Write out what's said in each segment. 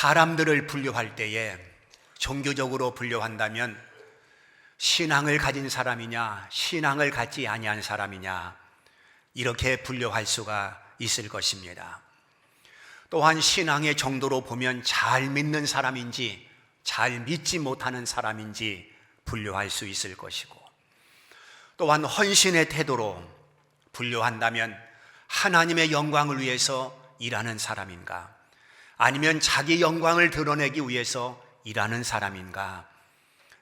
사람들을 분류할 때에 종교적으로 분류한다면 신앙을 가진 사람이냐, 신앙을 갖지 아니한 사람이냐, 이렇게 분류할 수가 있을 것입니다. 또한 신앙의 정도로 보면 잘 믿는 사람인지 잘 믿지 못하는 사람인지 분류할 수 있을 것이고, 또한 헌신의 태도로 분류한다면 하나님의 영광을 위해서 일하는 사람인가, 아니면 자기 영광을 드러내기 위해서 일하는 사람인가,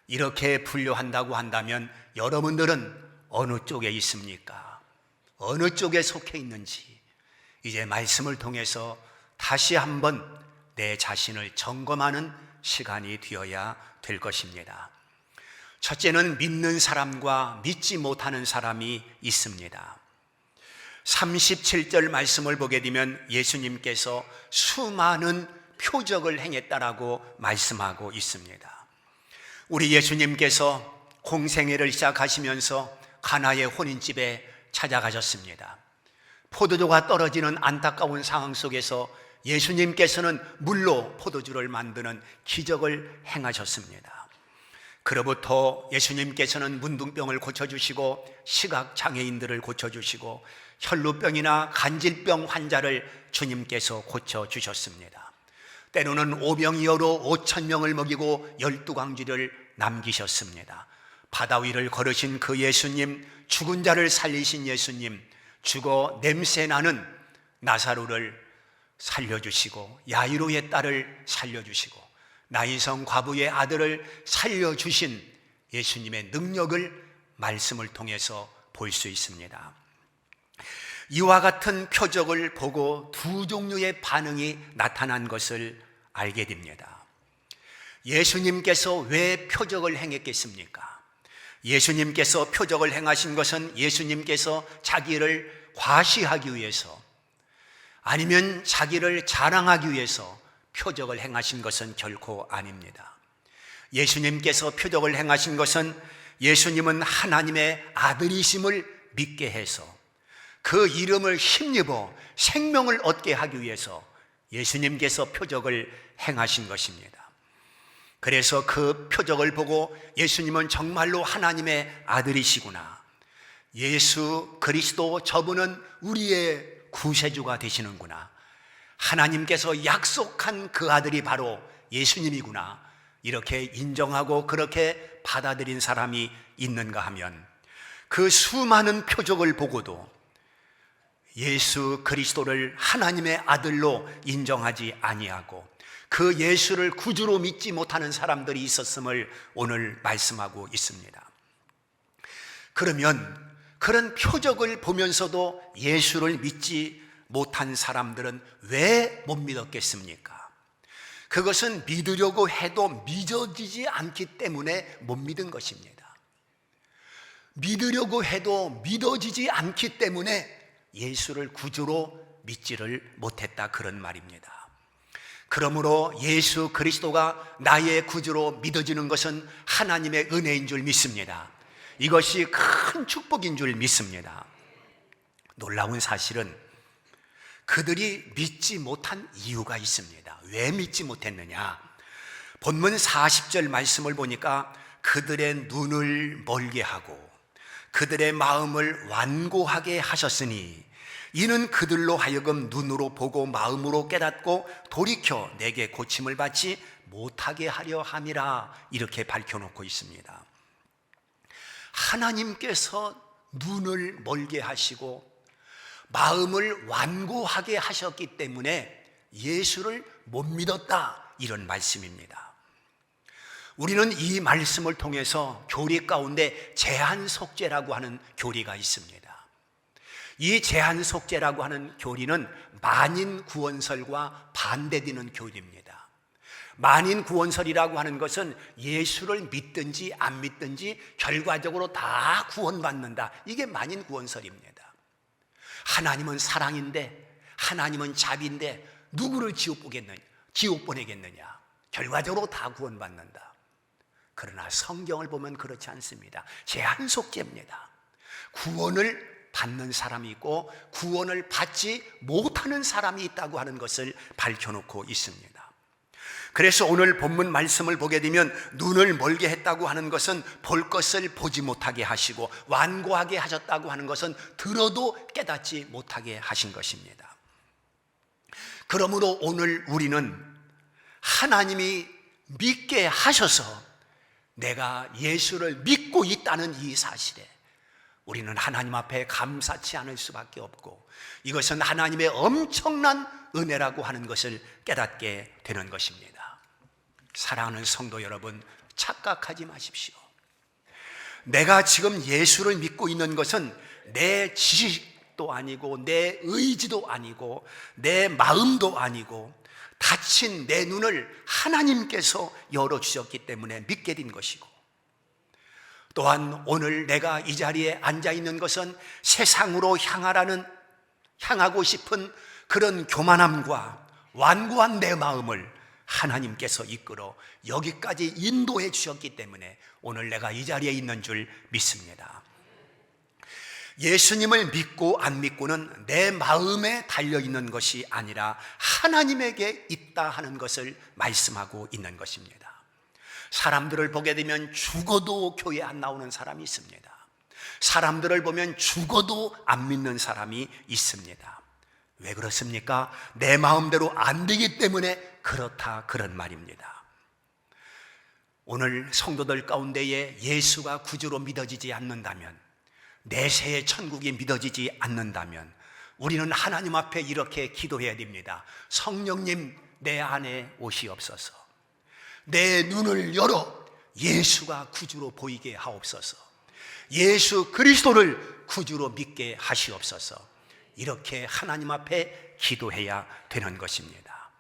이렇게 분류한다고 한다면 여러분들은 어느 쪽에 있습니까? 어느 쪽에 속해 있는지 이제 말씀을 통해서 다시 한번 내 자신을 점검하는 시간이 되어야 될 것입니다. 첫째는 믿는 사람과 믿지 못하는 사람이 있습니다. 37절 말씀을 보게 되면 예수님께서 수많은 표적을 행했다라고 말씀하고 있습니다. 우리 예수님께서 공생애를 시작하시면서 가나의 혼인집에 찾아가셨습니다. 포도주가 떨어지는 안타까운 상황 속에서 예수님께서는 물로 포도주를 만드는 기적을 행하셨습니다. 그로부터 예수님께서는 문둥병을 고쳐주시고 시각장애인들을 고쳐주시고 혈루병이나 간질병 환자를 주님께서 고쳐주셨습니다. 때로는 오병이어로 5,000명을 먹이고 12광지를 남기셨습니다. 바다 위를 걸으신 그 예수님, 죽은 자를 살리신 예수님, 죽어 냄새나는 나사로를 살려주시고 야이로의 딸을 살려주시고 나인성 과부의 아들을 살려주신 예수님의 능력을 말씀을 통해서 볼 수 있습니다. 이와 같은 표적을 보고 두 종류의 반응이 나타난 것을 알게 됩니다. 예수님께서 왜 표적을 행했겠습니까? 예수님께서 표적을 행하신 것은 예수님께서 자기를 과시하기 위해서, 아니면 자기를 자랑하기 위해서 표적을 행하신 것은 결코 아닙니다. 예수님께서 표적을 행하신 것은 예수님은 하나님의 아들이심을 믿게 해서 그 이름을 힘입어 생명을 얻게 하기 위해서 예수님께서 표적을 행하신 것입니다. 그래서 그 표적을 보고 예수님은 정말로 하나님의 아들이시구나, 예수 그리스도 저분은 우리의 구세주가 되시는구나, 하나님께서 약속한 그 아들이 바로 예수님이구나, 이렇게 인정하고 그렇게 받아들인 사람이 있는가 하면, 그 수많은 표적을 보고도 예수 그리스도를 하나님의 아들로 인정하지 아니하고 그 예수를 구주로 믿지 못하는 사람들이 있었음을 오늘 말씀하고 있습니다. 그러면 그런 표적을 보면서도 예수를 믿지 못한 사람들은 왜 못 믿었겠습니까? 그것은 믿으려고 해도 믿어지지 않기 때문에 못 믿은 것입니다. 믿으려고 해도 믿어지지 않기 때문에 예수를 구주로 믿지를 못했다, 그런 말입니다. 그러므로 예수 그리스도가 나의 구주로 믿어지는 것은 하나님의 은혜인 줄 믿습니다. 이것이 큰 축복인 줄 믿습니다. 놀라운 사실은 그들이 믿지 못한 이유가 있습니다. 왜 믿지 못했느냐? 본문 40절 말씀을 보니까 그들의 눈을 멀게 하고 그들의 마음을 완고하게 하셨으니 이는 그들로 하여금 눈으로 보고 마음으로 깨닫고 돌이켜 내게 고침을 받지 못하게 하려 함이라, 이렇게 밝혀놓고 있습니다. 하나님께서 눈을 멀게 하시고 마음을 완고하게 하셨기 때문에 예수를 못 믿었다, 이런 말씀입니다. 우리는 이 말씀을 통해서 교리 가운데 제한속죄라고 하는 교리가 있습니다. 이 제한속죄라고 하는 교리는 만인구원설과 반대되는 교리입니다. 만인구원설이라고 하는 것은 예수를 믿든지 안 믿든지 결과적으로 다 구원받는다, 이게 만인구원설입니다. 하나님은 사랑인데, 하나님은 자비인데 누구를 지옥 보내겠느냐? 결과적으로 다 구원받는다. 그러나 성경을 보면 그렇지 않습니다. 제한속죄입니다. 구원을 받는 사람이 있고 구원을 받지 못하는 사람이 있다고 하는 것을 밝혀놓고 있습니다. 그래서 오늘 본문 말씀을 보게 되면 눈을 멀게 했다고 하는 것은 볼 것을 보지 못하게 하시고, 완고하게 하셨다고 하는 것은 들어도 깨닫지 못하게 하신 것입니다. 그러므로 오늘 우리는 하나님이 믿게 하셔서 내가 예수를 믿고 있다는 이 사실에 우리는 하나님 앞에 감사치 않을 수밖에 없고, 이것은 하나님의 엄청난 은혜라고 하는 것을 깨닫게 되는 것입니다. 사랑하는 성도 여러분, 착각하지 마십시오. 내가 지금 예수를 믿고 있는 것은 내 지식도 아니고 내 의지도 아니고 내 마음도 아니고 닫힌 내 눈을 하나님께서 열어주셨기 때문에 믿게 된 것이고, 또한 오늘 내가 이 자리에 앉아 있는 것은 세상으로 향하고 싶은 그런 교만함과 완고한 내 마음을 하나님께서 이끌어 여기까지 인도해 주셨기 때문에 오늘 내가 이 자리에 있는 줄 믿습니다. 예수님을 믿고 안 믿고는 내 마음에 달려있는 것이 아니라 하나님에게 있다 하는 것을 말씀하고 있는 것입니다. 사람들을 보게 되면 죽어도 교회 안 나오는 사람이 있습니다. 사람들을 보면 죽어도 안 믿는 사람이 있습니다. 왜 그렇습니까? 내 마음대로 안 되기 때문에 그렇다, 그런 말입니다. 오늘 성도들 가운데에 예수가 구주로 믿어지지 않는다면, 내세의 천국이 믿어지지 않는다면 우리는 하나님 앞에 이렇게 기도해야 됩니다. 성령님, 내 안에 오시옵소서. 내 눈을 열어 예수가 구주로 보이게 하옵소서. 예수 그리스도를 구주로 믿게 하시옵소서. 이렇게 하나님 앞에 기도해야 되는 것입니다.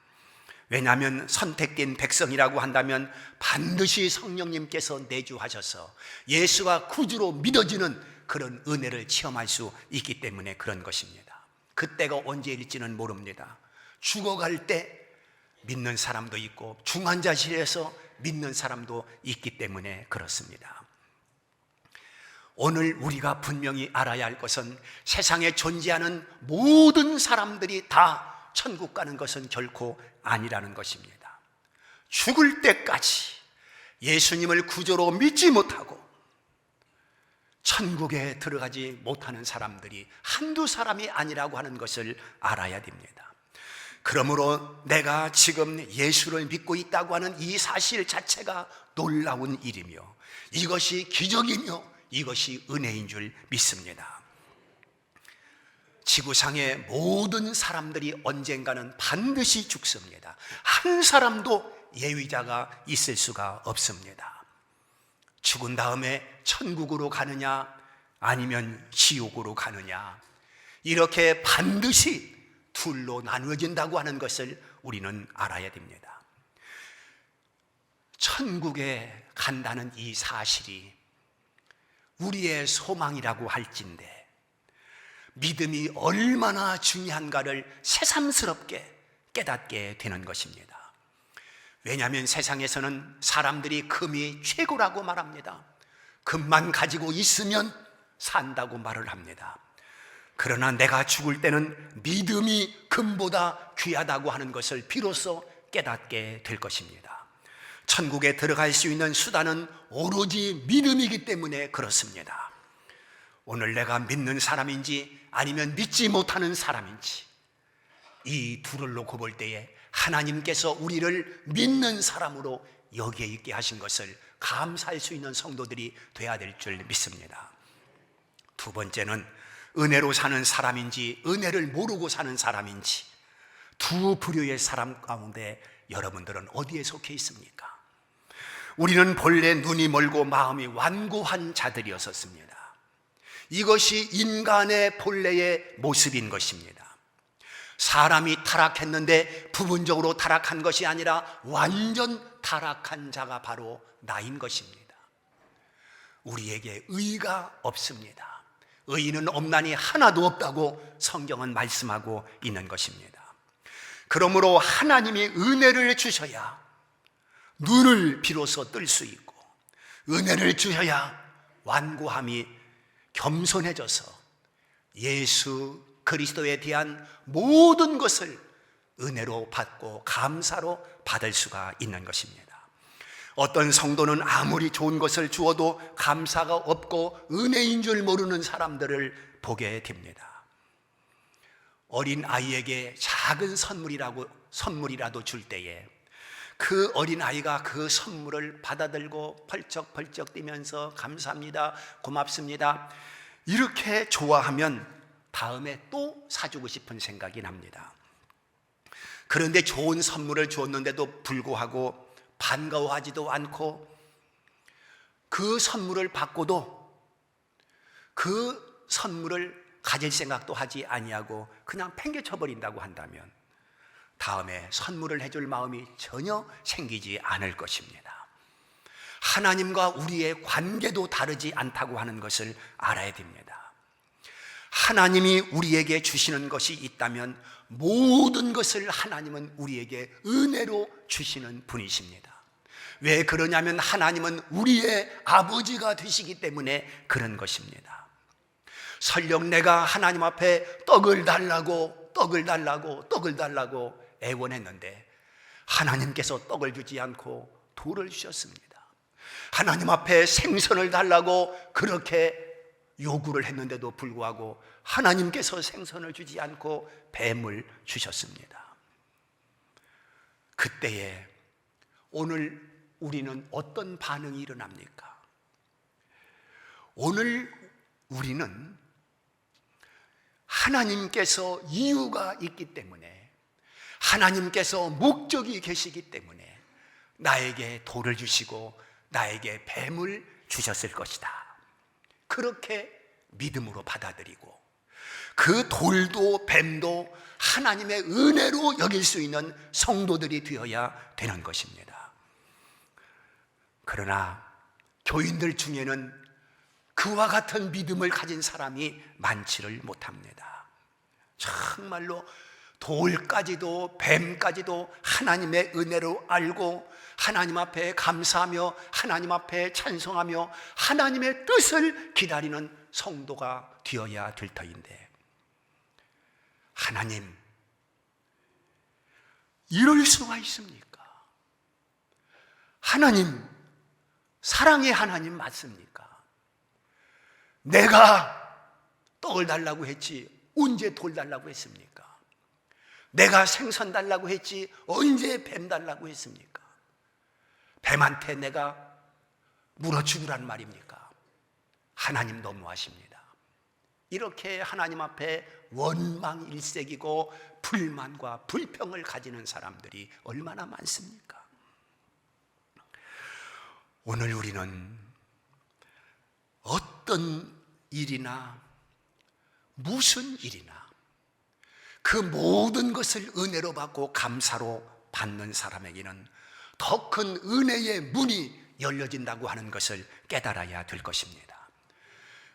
왜냐하면 선택된 백성이라고 한다면 반드시 성령님께서 내주하셔서 예수가 구주로 믿어지는 그런 은혜를 체험할 수 있기 때문에 그런 것입니다. 그때가 언제일지는 모릅니다. 죽어갈 때 믿는 사람도 있고 중환자실에서 믿는 사람도 있기 때문에 그렇습니다. 오늘 우리가 분명히 알아야 할 것은 세상에 존재하는 모든 사람들이 다 천국 가는 것은 결코 아니라는 것입니다. 죽을 때까지 예수님을 구주로 믿지 못하고 천국에 들어가지 못하는 사람들이 한두 사람이 아니라고 하는 것을 알아야 됩니다. 그러므로 내가 지금 예수를 믿고 있다고 하는 이 사실 자체가 놀라운 일이며 이것이 기적이며 이것이 은혜인 줄 믿습니다. 지구상의 모든 사람들이 언젠가는 반드시 죽습니다. 한 사람도 예외자가 있을 수가 없습니다. 죽은 다음에 천국으로 가느냐 아니면 지옥으로 가느냐, 이렇게 반드시 둘로 나누어진다고 하는 것을 우리는 알아야 됩니다. 천국에 간다는 이 사실이 우리의 소망이라고 할진대 믿음이 얼마나 중요한가를 새삼스럽게 깨닫게 되는 것입니다. 왜냐하면 세상에서는 사람들이 금이 최고라고 말합니다. 금만 가지고 있으면 산다고 말을 합니다. 그러나 내가 죽을 때는 믿음이 금보다 귀하다고 하는 것을 비로소 깨닫게 될 것입니다. 천국에 들어갈 수 있는 수단은 오로지 믿음이기 때문에 그렇습니다. 오늘 내가 믿는 사람인지 아니면 믿지 못하는 사람인지 이 둘을 놓고 볼 때에 하나님께서 우리를 믿는 사람으로 여기에 있게 하신 것을 감사할 수 있는 성도들이 돼야 될 줄 믿습니다. 두 번째는 은혜로 사는 사람인지 은혜를 모르고 사는 사람인지, 두 부류의 사람 가운데 여러분들은 어디에 속해 있습니까? 우리는 본래 눈이 멀고 마음이 완고한 자들이었었습니다. 이것이 인간의 본래의 모습인 것입니다. 사람이 타락했는데 부분적으로 타락한 것이 아니라 완전 타락한 자가 바로 나인 것입니다. 우리에게 의가 없습니다. 의인은 없나니 하나도 없다고 성경은 말씀하고 있는 것입니다. 그러므로 하나님이 은혜를 주셔야 눈을 비로소 뜰 수 있고, 은혜를 주셔야 완고함이 겸손해져서 예수 그리스도에 대한 모든 것을 은혜로 받고 감사로 받을 수가 있는 것입니다. 어떤 성도는 아무리 좋은 것을 주어도 감사가 없고 은혜인 줄 모르는 사람들을 보게 됩니다. 어린 아이에게 작은 선물이라도 줄 때에 그 어린 아이가 그 선물을 받아들고 펄쩍펄쩍 뛰면서 감사합니다, 고맙습니다 이렇게 좋아하면 다음에 또 사주고 싶은 생각이 납니다. 그런데 좋은 선물을 주었는데도 불구하고 반가워하지도 않고 그 선물을 받고도 그 선물을 가질 생각도 하지 아니하고 그냥 팽개쳐 버린다고 한다면 다음에 선물을 해줄 마음이 전혀 생기지 않을 것입니다. 하나님과 우리의 관계도 다르지 않다고 하는 것을 알아야 됩니다. 하나님이 우리에게 주시는 것이 있다면 모든 것을 하나님은 우리에게 은혜로 주시는 분이십니다. 왜 그러냐면 하나님은 우리의 아버지가 되시기 때문에 그런 것입니다. 설령 내가 하나님 앞에 떡을 달라고 애원했는데 하나님께서 떡을 주지 않고 돌을 주셨습니다. 하나님 앞에 생선을 달라고 그렇게 요구를 했는데도 불구하고 하나님께서 생선을 주지 않고 뱀을 주셨습니다. 그때에 오늘 우리는 어떤 반응이 일어납니까? 오늘 우리는 하나님께서 이유가 있기 때문에, 하나님께서 목적이 계시기 때문에 나에게 돌을 주시고 나에게 뱀을 주셨을 것이다, 그렇게 믿음으로 받아들이고 그 돌도 뱀도 하나님의 은혜로 여길 수 있는 성도들이 되어야 되는 것입니다. 그러나 교인들 중에는 그와 같은 믿음을 가진 사람이 많지를 못합니다. 정말로 돌까지도 뱀까지도 하나님의 은혜로 알고 하나님 앞에 감사하며 하나님 앞에 찬송하며 하나님의 뜻을 기다리는 성도가 되어야 될 터인데, 하나님, 이럴 수가 있습니까? 하나님, 사랑의 하나님 맞습니까? 내가 떡을 달라고 했지 언제 돌 달라고 했습니까? 내가 생선 달라고 했지 언제 뱀 달라고 했습니까? 뱀한테 내가 물어 죽으란 말입니까? 하나님 너무하십니다. 이렇게 하나님 앞에 원망일색이고 불만과 불평을 가지는 사람들이 얼마나 많습니까? 오늘 우리는 어떤 일이나 무슨 일이나 그 모든 것을 은혜로 받고 감사로 받는 사람에게는 더 큰 은혜의 문이 열려진다고 하는 것을 깨달아야 될 것입니다.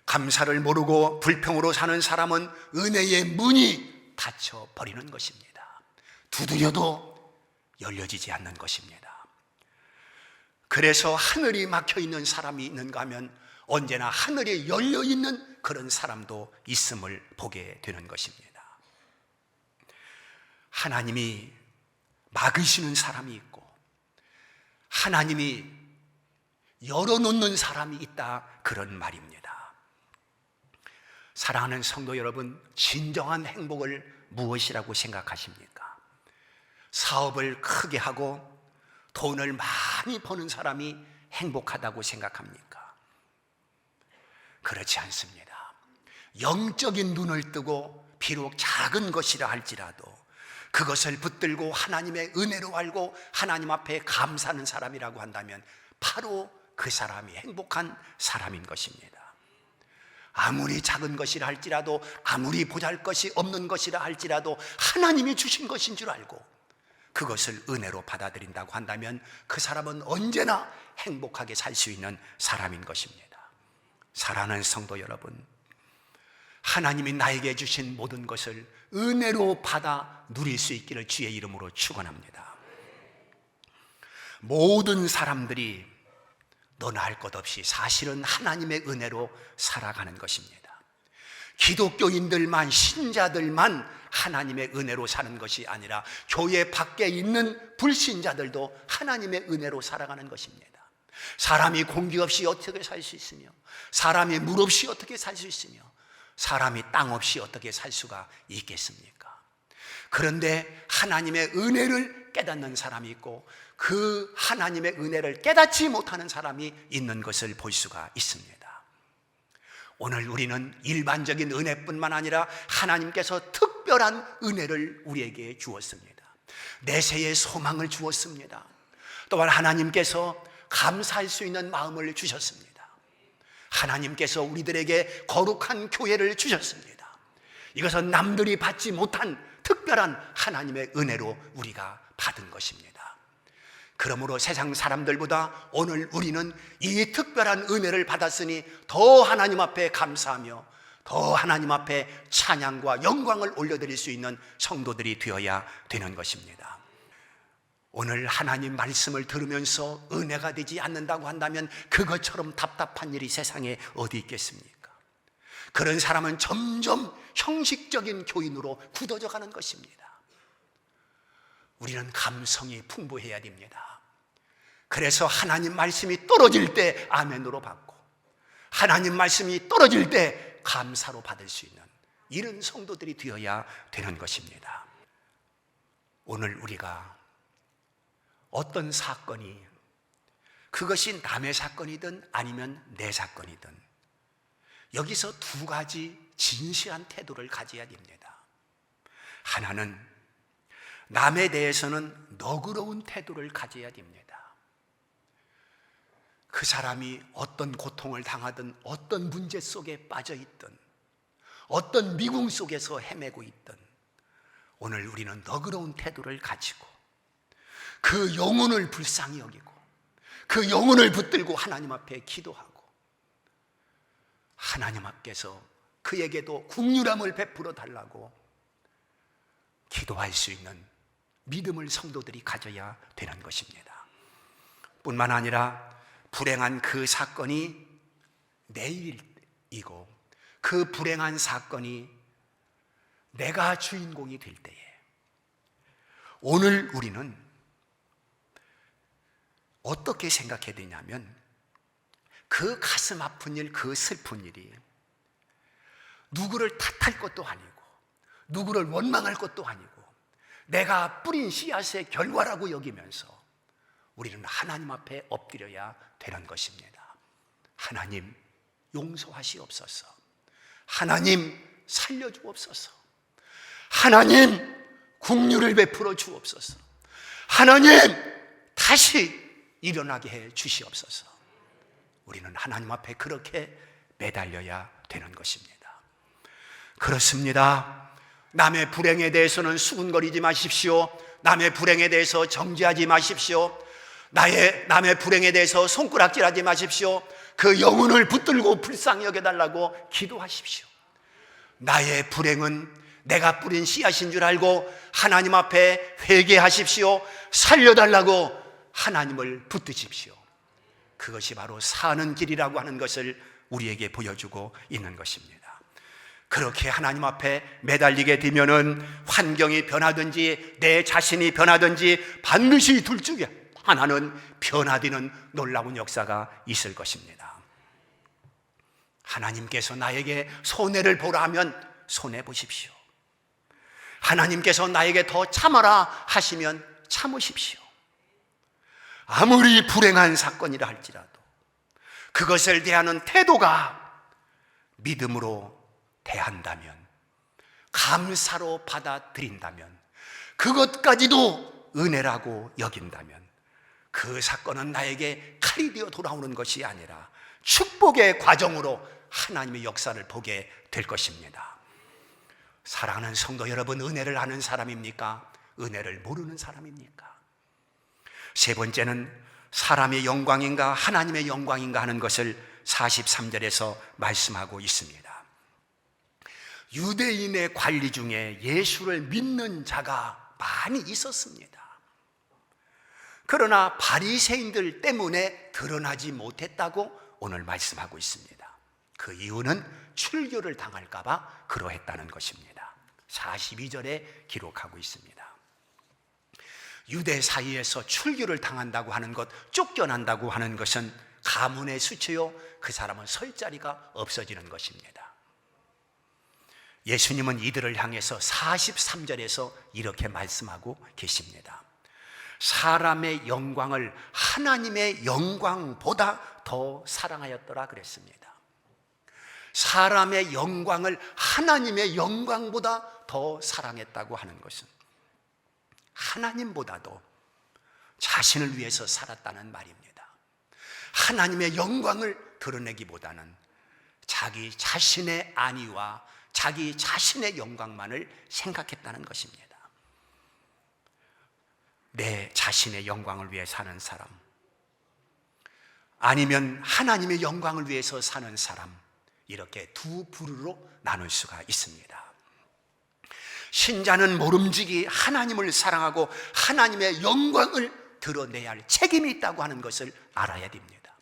감사를 모르고 불평으로 사는 사람은 은혜의 문이 닫혀버리는 것입니다. 두드려도 열려지지 않는 것입니다. 그래서 하늘이 막혀있는 사람이 있는가 하면 언제나 하늘이 열려있는 그런 사람도 있음을 보게 되는 것입니다. 하나님이 막으시는 사람이 있고 하나님이 열어놓는 사람이 있다, 그런 말입니다. 사랑하는 성도 여러분, 진정한 행복을 무엇이라고 생각하십니까? 사업을 크게 하고 돈을 많이 버는 사람이 행복하다고 생각합니까? 그렇지 않습니다. 영적인 눈을 뜨고 비록 작은 것이라 할지라도 그것을 붙들고 하나님의 은혜로 알고 하나님 앞에 감사하는 사람이라고 한다면 바로 그 사람이 행복한 사람인 것입니다. 아무리 작은 것이라 할지라도, 아무리 보잘것이 없는 것이라 할지라도 하나님이 주신 것인 줄 알고 그것을 은혜로 받아들인다고 한다면 그 사람은 언제나 행복하게 살 수 있는 사람인 것입니다. 사랑하는 성도 여러분, 하나님이 나에게 주신 모든 것을 은혜로 받아 누릴 수 있기를 주의 이름으로 축원합니다. 모든 사람들이 너나 할 것 없이 사실은 하나님의 은혜로 살아가는 것입니다. 기독교인들만, 신자들만 하나님의 은혜로 사는 것이 아니라 교회 밖에 있는 불신자들도 하나님의 은혜로 살아가는 것입니다. 사람이 공기 없이 어떻게 살 수 있으며, 사람이 물 없이 어떻게 살 수 있으며, 사람이 땅 없이 어떻게 살 수가 있겠습니까? 그런데 하나님의 은혜를 깨닫는 사람이 있고 그 하나님의 은혜를 깨닫지 못하는 사람이 있는 것을 볼 수가 있습니다. 오늘 우리는 일반적인 은혜뿐만 아니라 하나님께서 특별한 은혜를 우리에게 주었습니다. 내세의 소망을 주었습니다. 또한 하나님께서 감사할 수 있는 마음을 주셨습니다. 하나님께서 우리들에게 거룩한 교회를 주셨습니다. 이것은 남들이 받지 못한 특별한 하나님의 은혜로 우리가 받은 것입니다. 그러므로 세상 사람들보다 오늘 우리는 이 특별한 은혜를 받았으니 더 하나님 앞에 감사하며 더 하나님 앞에 찬양과 영광을 올려드릴 수 있는 성도들이 되어야 되는 것입니다. 오늘 하나님 말씀을 들으면서 은혜가 되지 않는다고 한다면 그것처럼 답답한 일이 세상에 어디 있겠습니까? 그런 사람은 점점 형식적인 교인으로 굳어져 가는 것입니다. 우리는 감성이 풍부해야 됩니다. 그래서 하나님 말씀이 떨어질 때 아멘으로 받고, 하나님 말씀이 떨어질 때 감사로 받을 수 있는 이런 성도들이 되어야 되는 것입니다. 오늘 우리가 어떤 사건이, 그것이 남의 사건이든 아니면 내 사건이든 여기서 두 가지 진시한 태도를 가져야 됩니다. 하나는 남에 대해서는 너그러운 태도를 가져야 됩니다. 그 사람이 어떤 고통을 당하든 어떤 문제 속에 빠져 있든 어떤 미궁 속에서 헤매고 있든 오늘 우리는 너그러운 태도를 가지고 그 영혼을 불쌍히 여기고 그 영혼을 붙들고 하나님 앞에 기도하고 하나님 앞에서 그에게도 긍휼함을 베풀어 달라고 기도할 수 있는 믿음을 성도들이 가져야 되는 것입니다. 뿐만 아니라 불행한 그 사건이 내일이고 그 불행한 사건이 내가 주인공이 될 때에 오늘 우리는 어떻게 생각해야 되냐면 그 가슴 아픈 일, 그 슬픈 일이 누구를 탓할 것도 아니고 누구를 원망할 것도 아니고 내가 뿌린 씨앗의 결과라고 여기면서 우리는 하나님 앞에 엎드려야 되는 것입니다. 하나님 용서하시옵소서. 하나님 살려주옵소서. 하나님 긍휼을 베풀어 주옵소서. 하나님 다시 일어나게 해 주시옵소서. 우리는 하나님 앞에 그렇게 매달려야 되는 것입니다. 그렇습니다. 남의 불행에 대해서는 수군거리지 마십시오. 남의 불행에 대해서 정죄하지 마십시오. 남의 불행에 대해서 손가락질하지 마십시오. 그 영혼을 붙들고 불쌍히 여겨달라고 기도하십시오. 나의 불행은 내가 뿌린 씨앗인 줄 알고 하나님 앞에 회개하십시오. 살려달라고 하나님을 붙드십시오. 그것이 바로 사는 길이라고 하는 것을 우리에게 보여주고 있는 것입니다. 그렇게 하나님 앞에 매달리게 되면은 환경이 변하든지 내 자신이 변하든지 반드시 둘 중에 하나는 변화되는 놀라운 역사가 있을 것입니다. 하나님께서 나에게 손해를 보라 하면 손해 보십시오. 하나님께서 나에게 더 참아라 하시면 참으십시오. 아무리 불행한 사건이라 할지라도 그것을 대하는 태도가 믿음으로 대한다면, 감사로 받아들인다면, 그것까지도 은혜라고 여긴다면 그 사건은 나에게 칼이 되어 돌아오는 것이 아니라 축복의 과정으로 하나님의 역사를 보게 될 것입니다. 사랑하는 성도 여러분, 은혜를 아는 사람입니까? 은혜를 모르는 사람입니까? 세 번째는 사람의 영광인가 하나님의 영광인가 하는 것을 43절에서 말씀하고 있습니다. 유대인의 관리 중에 예수를 믿는 자가 많이 있었습니다. 그러나 바리새인들 때문에 드러나지 못했다고 오늘 말씀하고 있습니다. 그 이유는 출교를 당할까 봐 그러했다는 것입니다. 42절에 기록하고 있습니다. 유대 사이에서 출교를 당한다고 하는 것, 쫓겨난다고 하는 것은 가문의 수치요, 그 사람은 설 자리가 없어지는 것입니다. 예수님은 이들을 향해서 43절에서 이렇게 말씀하고 계십니다. 사람의 영광을 하나님의 영광보다 더 사랑하였더라 그랬습니다. 사람의 영광을 하나님의 영광보다 더 사랑했다고 하는 것은 하나님보다도 자신을 위해서 살았다는 말입니다. 하나님의 영광을 드러내기보다는 자기 자신의 안위와 자기 자신의 영광만을 생각했다는 것입니다. 내 자신의 영광을 위해 사는 사람, 아니면 하나님의 영광을 위해서 사는 사람, 이렇게 두 부류로 나눌 수가 있습니다. 신자는 모름지기 하나님을 사랑하고 하나님의 영광을 드러내야 할 책임이 있다고 하는 것을 알아야 됩니다.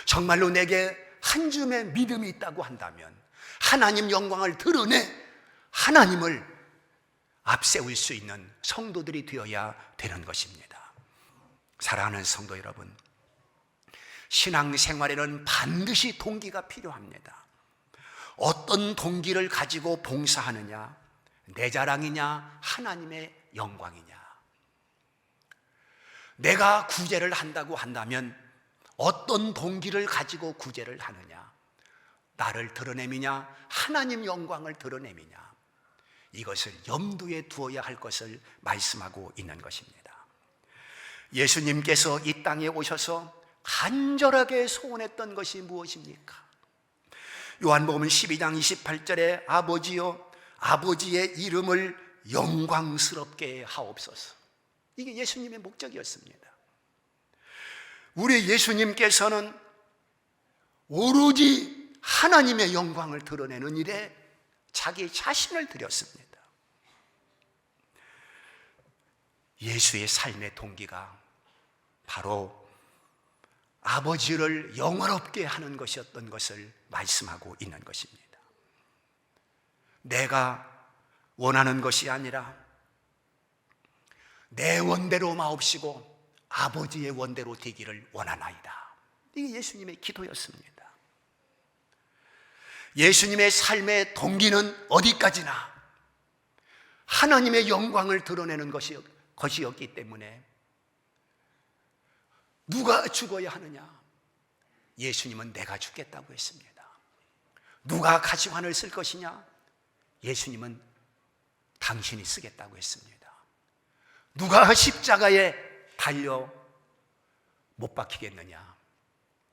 정말로 내게 한 줌의 믿음이 있다고 한다면 하나님 영광을 드러내 하나님을 앞세울 수 있는 성도들이 되어야 되는 것입니다. 사랑하는 성도 여러분, 신앙생활에는 반드시 동기가 필요합니다. 어떤 동기를 가지고 봉사하느냐, 내 자랑이냐, 하나님의 영광이냐. 내가 구제를 한다고 한다면 어떤 동기를 가지고 구제를 하느냐, 나를 드러내미냐, 하나님 영광을 드러내미냐, 이것을 염두에 두어야 할 것을 말씀하고 있는 것입니다. 예수님께서 이 땅에 오셔서 간절하게 소원했던 것이 무엇입니까? 요한복음 12장 28절에 아버지여, 아버지의 이름을 영광스럽게 하옵소서. 이게 예수님의 목적이었습니다. 우리 예수님께서는 오로지 하나님의 영광을 드러내는 일에 자기 자신을 드렸습니다. 예수의 삶의 동기가 바로 아버지를 영화롭게 하는 것이었던 것을 말씀하고 있는 것입니다. 내가 원하는 것이 아니라 내 원대로 마옵시고 아버지의 원대로 되기를 원하나이다. 이게 예수님의 기도였습니다. 예수님의 삶의 동기는 어디까지나 하나님의 영광을 드러내는 것이었기 때문에 누가 죽어야 하느냐? 예수님은 내가 죽겠다고 했습니다. 누가 가시관을 쓸 것이냐? 예수님은 당신이 쓰겠다고 했습니다. 누가 십자가에 달려 못 박히겠느냐?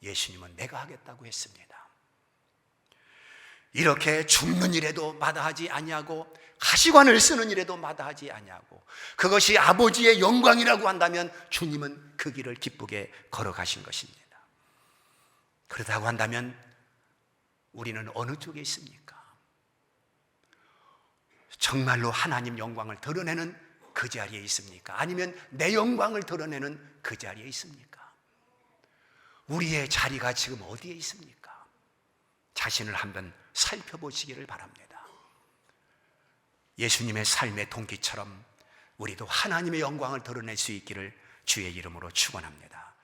예수님은 내가 하겠다고 했습니다. 이렇게 죽는 일에도 마다하지 아니하고 가시관을 쓰는 일에도 마다하지 아니하고 그것이 아버지의 영광이라고 한다면 주님은 그 길을 기쁘게 걸어가신 것입니다. 그렇다고 한다면 우리는 어느 쪽에 있습니까? 정말로 하나님 영광을 드러내는 그 자리에 있습니까? 아니면 내 영광을 드러내는 그 자리에 있습니까? 우리의 자리가 지금 어디에 있습니까? 자신을 한번 살펴보시기를 바랍니다. 예수님의 삶의 동기처럼 우리도 하나님의 영광을 드러낼 수 있기를 주의 이름으로 축원합니다.